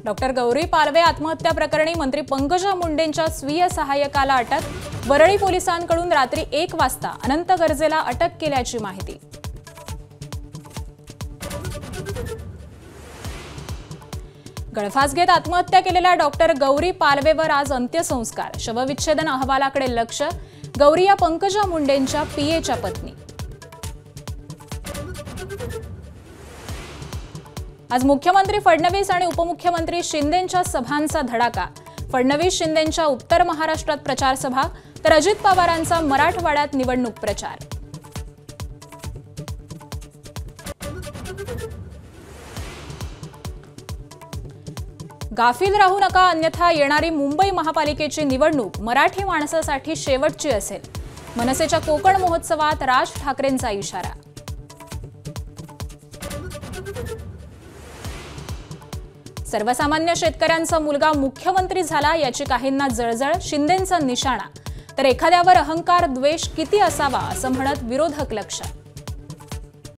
Doctor Gauri Palve आत्महत्या प्रकरणी मंत्री पंकजा मुंडेंच्या स्वीय सहाय्यकाला अटक। वरळी पोलिसांकडून रात्री 1 वाजता अनंत गर्जेला अटक केल्याची माहिती। गळफास घेत आत्महत्या केलेल्या डॉक्टर गौरी पालवेवर आज अंत्यसंस्कार। शवविच्छेदन अहवालाकडे लक्ष। गौरी या पंकजा मुंडेंच्या पीएच्या पत्नी। आज मुख्यमंत्री फडणवीस आणि उपमुख्यमंत्री शिंदेंच्या सभांचा धडाका। फडणवीस शिंदेंच्या उत्तर महाराष्ट्रात प्रचार सभा, तर अजित पवारांचा मराठवाड्यात निवडणूक प्रचार। गाफील राहू नका, अन्यथा येणारी मुंबई महापालिकेची निवडणूक मराठी माणसासाठी शेवटची असेल। मनसेच्या कोकण महोत्सवात राज ठाकरेंचा इशारा। सर्वसामान्य शेतकऱ्यांचा मुलगा मुख्यमंत्री झाला याची काहींना जळजळ, शिंदेंचा निशाणा। तर एखाद्यावर अहंकार द्वेष किती असावा असं म्हणत विरोधक लक्ष।